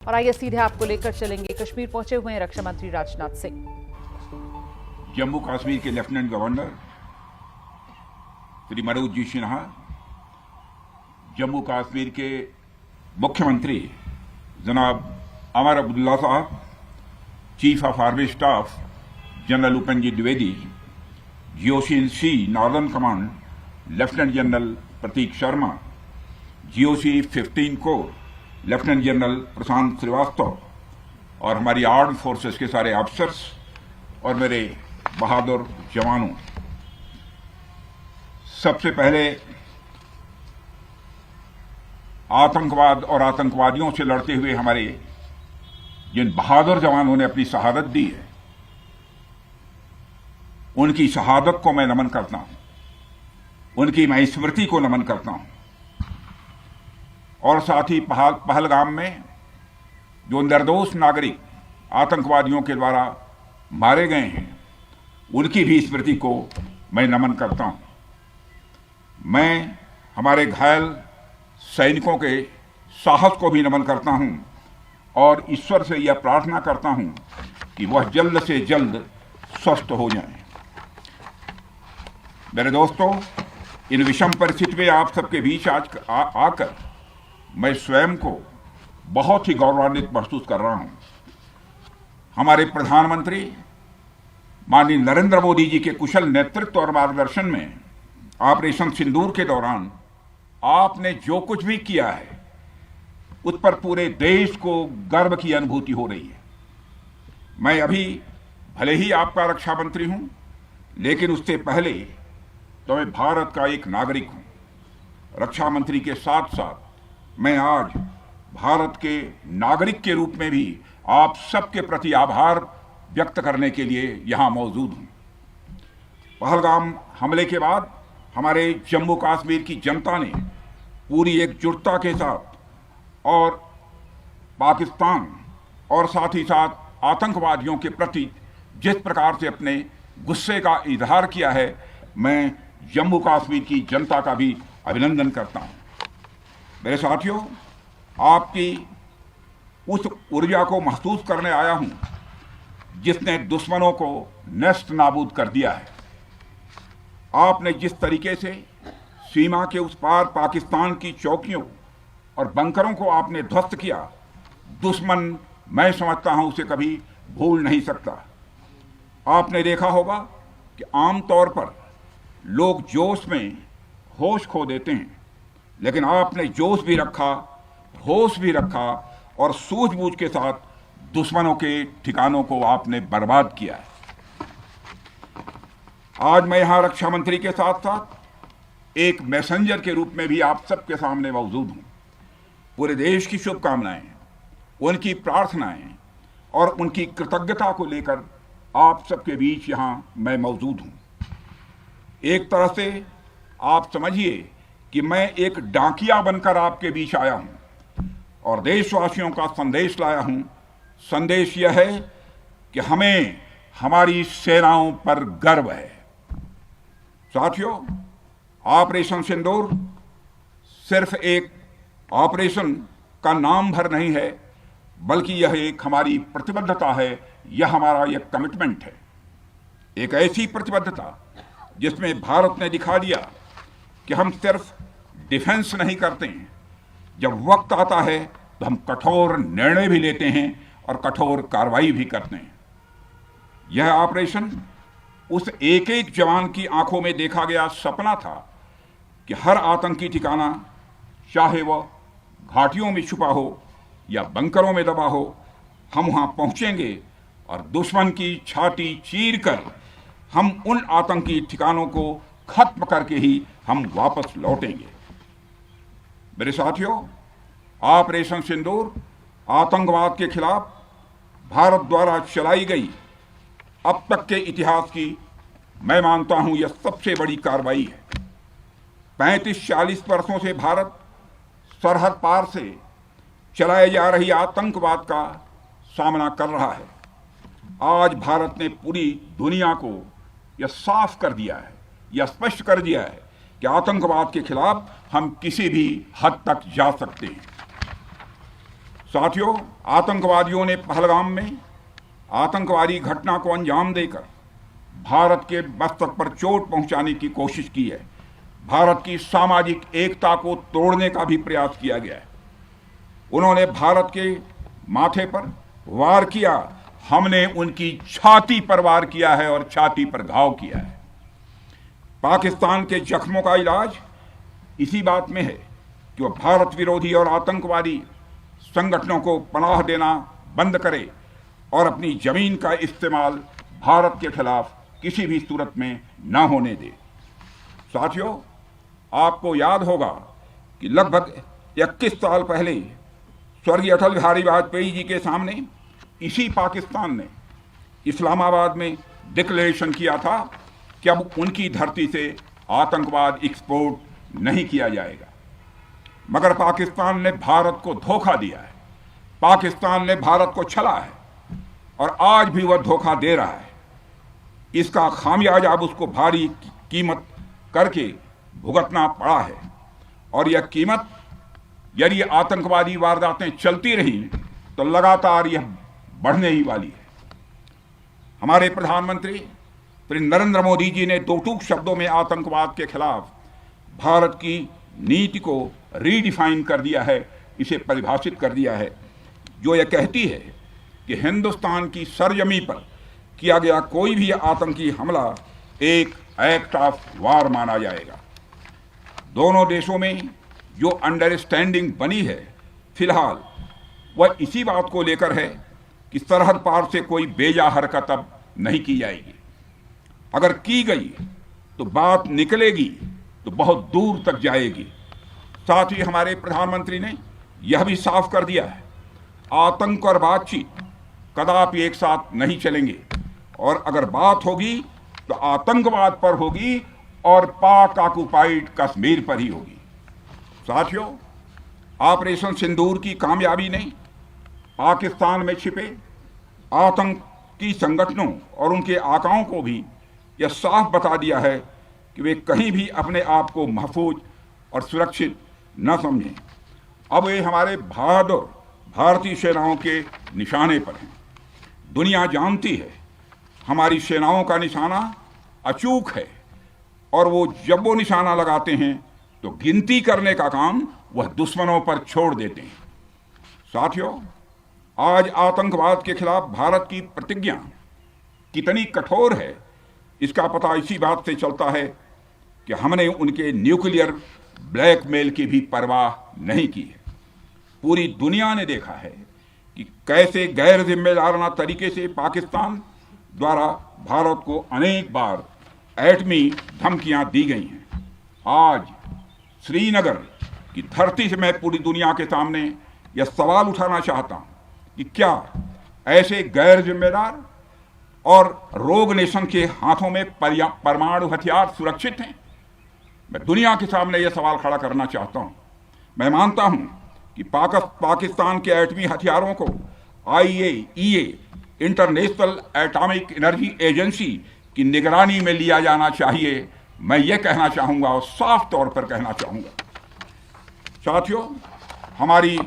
और आइए सीधे आपको लेकर चलेंगे, कश्मीर पहुंचे हुए हैं रक्षा मंत्री राजनाथ सिंह। जम्मू कश्मीर के लेफ्टिनेंट गवर्नर श्री मनोज जी सिन्हा, जम्मू कश्मीर के मुख्यमंत्री जनाब अमर अब्दुल्ला साहब, chief of army staff general Upendra Dwivedi, GOC C northern command lieutenant general Prateek Sharma, GOC 15 corps lieutenant general Prashant Srivastava और हमारी आर्म्ड फोर्सेस के सारे ऑफिसर्स और मेरे बहादुर जवानों, सबसे पहले आतंकवाद और आतंकवादियों से लड़ते हुए हमारे जिन बहादुर जवानों ने अपनी शहादत दी है, उनकी शहादत को मैं नमन करता हूं, उनकी मैं स्मृति को नमन करता हूं। और साथ ही पहलगाम में जो निर्दोष नागरिक आतंकवादियों के द्वारा मारे गए हैं, उनकी भी स्मृति को मैं नमन करता हूं। मैं हमारे घायल सैनिकों के साहस को भी नमन करता हूं और ईश्वर से यह प्रार्थना करता हूं कि वह जल्द से जल्द स्वस्थ हो जाएं। मेरे दोस्तों, इन विषम परिस्थिति में आप सबके बीच आज आकर मैं स्वयं को बहुत ही गौरवान्वित महसूस कर रहा हूं। हमारे प्रधानमंत्री माननीय नरेंद्र मोदी जी के कुशल नेतृत्व और मार्गदर्शन में ऑपरेशन सिंदूर के दौरान आपने जो कुछ भी किया है, उस पर पूरे देश को गर्व की अनुभूति हो रही है। मैं अभी भले ही आपका रक्षा मंत्री हूं, लेकिन उससे पहले तो मैं भारत का एक नागरिक हूं। रक्षा मंत्री के साथ साथ मैं आज भारत के नागरिक के रूप में भी आप सबके प्रति आभार व्यक्त करने के लिए यहां मौजूद हूं। पहलगाम हमले के बाद हमारे जम्मू कश्मीर की जनता ने पूरी एकजुटता के साथ और पाकिस्तान और साथ ही साथ आतंकवादियों के प्रति जिस प्रकार से अपने गुस्से का इजहार किया है, मैं जम्मू कश्मीर की जनता का भी अभिनंदन करता हूं। मेरे साथियों, आपकी उस ऊर्जा को महसूस करने आया हूं जिसने दुश्मनों को नष्ट नाबूद कर दिया है। आपने जिस तरीके से सीमा के उस पार पाकिस्तान की चौकियों और बंकरों को आपने ध्वस्त किया, दुश्मन मैं समझता हूं उसे कभी भूल नहीं सकता। आपने देखा होगा कि आमतौर पर लोग जोश में होश खो देते हैं, लेकिन आपने जोश भी रखा, होश भी रखा और सूझबूझ के साथ दुश्मनों के ठिकानों को आपने बर्बाद किया है। आज मैं यहां रक्षा मंत्री के साथ साथ एक मैसेंजर के रूप में भी आप सबके सामने मौजूद हूं। पूरे देश की शुभकामनाएं, उनकी प्रार्थनाएं और उनकी कृतज्ञता को लेकर आप सबके बीच यहां मैं मौजूद हूं। एक तरह से आप समझिए कि मैं एक डाकिया बनकर आपके बीच आया हूं और देशवासियों का संदेश लाया हूं। संदेश यह है कि हमें हमारी सेनाओं पर गर्व है। साथियों, ऑपरेशन सिंदूर सिर्फ एक ऑपरेशन का नाम भर नहीं है, बल्कि यह एक हमारी प्रतिबद्धता है, यह हमारा एक कमिटमेंट है। एक ऐसी प्रतिबद्धता जिसमें भारत ने दिखा दिया कि हम सिर्फ डिफेंस नहीं करते हैं, जब वक्त आता है तो हम कठोर निर्णय भी लेते हैं और कठोर कार्रवाई भी करते हैं। यह ऑपरेशन उस एक एक जवान की आंखों में देखा गया सपना था कि हर आतंकी ठिकाना, चाहे वह घाटियों में छुपा हो या बंकरों में दबा हो, हम वहां पहुंचेंगे और दुश्मन की छाती चीर कर हम उन आतंकी ठिकानों को खत्म करके ही हम वापस लौटेंगे। मेरे साथियों, ऑपरेशन सिंदूर आतंकवाद के खिलाफ भारत द्वारा चलाई गई अब तक के इतिहास की मैं मानता हूं यह सबसे बड़ी कार्रवाई है। 35-40 वर्षों से भारत सरहद पार से चलाए जा रही आतंकवाद का सामना कर रहा है। आज भारत ने पूरी दुनिया को यह साफ कर दिया है, यह स्पष्ट कर दिया है कि आतंकवाद के खिलाफ हम किसी भी हद तक जा सकते हैं। साथियों, आतंकवादियों ने पहलगाम में आतंकवादी घटना को अंजाम देकर भारत के मस्तक पर चोट पहुंचाने की कोशिश की है। भारत की सामाजिक एकता को तोड़ने का भी प्रयास किया गया है। उन्होंने भारत के माथे पर वार किया, हमने उनकी छाती पर वार किया है और छाती पर घाव किया है। पाकिस्तान के जख्मों का इलाज इसी बात में है कि वह भारत विरोधी और आतंकवादी संगठनों को पनाह देना बंद करे और अपनी जमीन का इस्तेमाल भारत के खिलाफ किसी भी सूरत में न होने दे। साथियों, आपको याद होगा कि लगभग 21 साल पहले स्वर्गीय अटल बिहारी वाजपेयी जी के सामने इसी पाकिस्तान ने इस्लामाबाद में डिक्लेरेशन किया था कि अब उनकी धरती से आतंकवाद एक्सपोर्ट नहीं किया जाएगा। मगर पाकिस्तान ने भारत को धोखा दिया है, पाकिस्तान ने भारत को छला है और आज भी वह धोखा दे रहा है। इसका खामियाजा अब उसको भारी कीमत करके भुगतना पड़ा है और यह कीमत, यदि आतंकवादी वारदातें चलती रही तो लगातार यह बढ़ने ही वाली है। हमारे प्रधानमंत्री श्री नरेंद्र मोदी जी ने दो टूक शब्दों में आतंकवाद के खिलाफ भारत की नीति को रीडिफाइन कर दिया है, इसे परिभाषित कर दिया है, जो यह कहती है कि हिंदुस्तान की सरजमी पर किया गया कोई भी आतंकी हमला एक एक्ट ऑफ वार माना जाएगा। दोनों देशों में जो अंडरस्टैंडिंग बनी है फिलहाल वह इसी बात को लेकर है कि सरहद पार से कोई बेजा हरकत अब नहीं की जाएगी। अगर की गई तो बात निकलेगी तो बहुत दूर तक जाएगी। साथ ही हमारे प्रधानमंत्री ने यह भी साफ कर दिया है, आतंक और बातचीत कदापि एक साथ नहीं चलेंगे और अगर बात होगी तो आतंकवाद पर होगी और पाक ऑक्युपाइड कश्मीर पर ही होगी। साथियों, ऑपरेशन सिंदूर की कामयाबी ने पाकिस्तान में छिपे आतंकी संगठनों और उनके आकाओं को भी यह साफ बता दिया है कि वे कहीं भी अपने आप को महफूज और सुरक्षित न समझें। अब वे हमारे बहादुर भारतीय सेनाओं के निशाने पर हैं। दुनिया जानती है हमारी सेनाओं का निशाना अचूक है और जब वो निशाना लगाते हैं तो गिनती करने का काम वह दुश्मनों पर छोड़ देते हैं। साथियों, आज आतंकवाद के खिलाफ भारत की प्रतिज्ञा कितनी कठोर है इसका पता इसी बात से चलता है कि हमने उनके न्यूक्लियर ब्लैकमेल की भी परवाह नहीं की है। पूरी दुनिया ने देखा है कि कैसे गैर जिम्मेदाराना तरीके से पाकिस्तान द्वारा भारत को अनेक बार एटमी धमकियां दी गई हैं। आज श्रीनगर की धरती से मैं पूरी दुनिया के सामने यह सवाल उठाना चाहता हूं कि क्या ऐसे गैर जिम्मेदार और रोग नेशन के हाथों में परमाणु हथियार सुरक्षित हैं? मैं दुनिया के सामने यह सवाल खड़ा करना चाहता हूं। मैं मानता हूं कि पाकिस्तान के एटमी हथियारों को IAEA international atomic energy agency की निगरानी में लिया जाना चाहिए। मैं ये कहना चाहूँगा और साफ तौर पर कहना चाहूँगा। साथियों, हमारी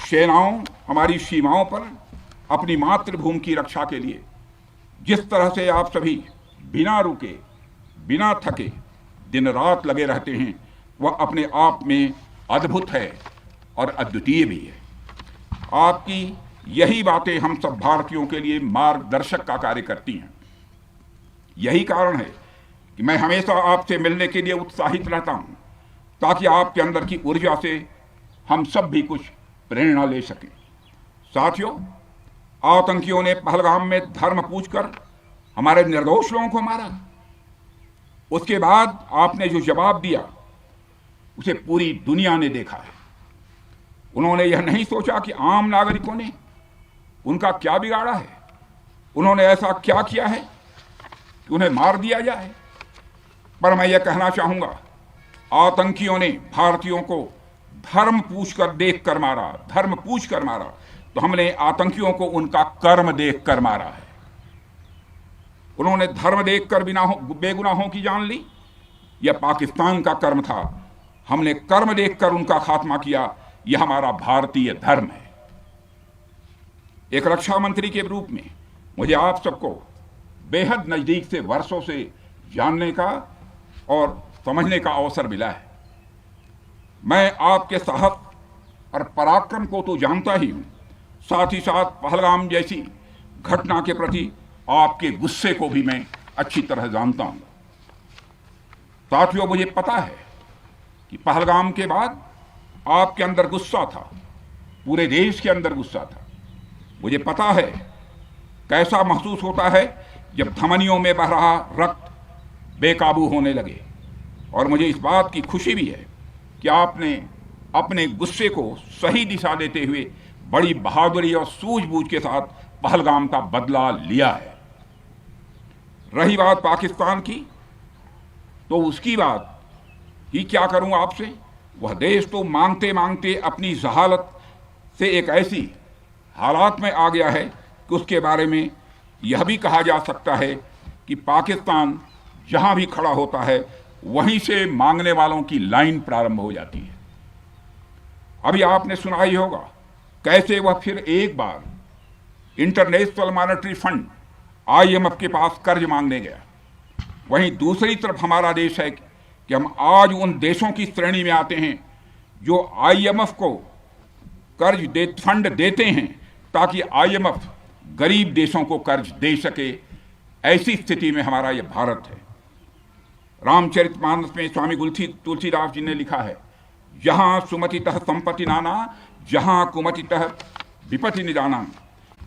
सेनाओं हमारी सीमाओं पर अपनी मातृभूमि की रक्षा के लिए जिस तरह से आप सभी बिना रुके बिना थके दिन रात लगे रहते हैं वह अपने आप में अद्भुत है और अद्वितीय भी है। आपकी यही बातें हम सब भारतीयों के लिए मार्गदर्शक का कार्य करती हैं। यही कारण है कि मैं हमेशा आपसे मिलने के लिए उत्साहित रहता हूं ताकि आपके अंदर की ऊर्जा से हम सब भी कुछ प्रेरणा ले सकें। साथियों, आतंकियों ने पहलगाम में धर्म पूछकर हमारे निर्दोष लोगों को मारा। उसके बाद आपने जो जवाब दिया उसे पूरी दुनिया ने देखा है। उन्होंने यह नहीं सोचा कि आम नागरिकों ने उनका क्या बिगाड़ा है, उन्होंने ऐसा क्या किया है कि उन्हें मार दिया जाए। पर मैं यह कहना चाहूंगा, आतंकियों ने भारतीयों को धर्म पूछकर देखकर मारा, धर्म पूछकर मारा, तो हमने आतंकियों को उनका कर्म देखकर मारा है। उन्होंने धर्म देखकर बेगुनाहों की जान ली, यह पाकिस्तान का कर्म था। हमने कर्म देखकर उनका खात्मा किया, यह हमारा भारतीय धर्म है। एक रक्षा मंत्री के रूप में मुझे आप सबको बेहद नजदीक से वर्षों से जानने का और समझने का अवसर मिला है। मैं आपके साहस और पराक्रम को तो जानता ही हूं, साथ ही साथ पहलगाम जैसी घटना के प्रति आपके गुस्से को भी मैं अच्छी तरह जानता हूं। साथियों, मुझे पता है कि पहलगाम के बाद आपके अंदर गुस्सा था, पूरे देश के अंदर गुस्सा था। मुझे पता है कैसा महसूस होता है जब धमनियों में बह रहा रक्त बेकाबू होने लगे, और मुझे इस बात की खुशी भी है कि आपने अपने गुस्से को सही दिशा देते हुए बड़ी बहादुरी और सूझबूझ के साथ पहलगाम का बदला लिया है। रही बात पाकिस्तान की, तो उसकी बात ही क्या करूं आपसे। वह देश तो मांगते मांगते अपनी जहालत से एक ऐसी हालात में आ गया है कि उसके बारे में यह भी कहा जा सकता है कि पाकिस्तान जहां भी खड़ा होता है वहीं से मांगने वालों की लाइन प्रारंभ हो जाती है। अभी आपने सुना ही होगा कैसे वह फिर एक बार इंटरनेशनल मॉनेटरी फंड IMF के पास कर्ज मांगने गया। वहीं दूसरी तरफ हमारा देश है कि हम आज उन देशों की श्रेणी में आते हैं जो IMF को फंड देते हैं ताकि IMF गरीब देशों को कर्ज दे सके। ऐसी स्थिति में हमारा यह भारत है। रामचरितमानस में स्वामी तुलसीदास जी ने लिखा है, जहां सुमतितः संपत्ति नाना, जहां कुमतितः विपत्ति निदाना।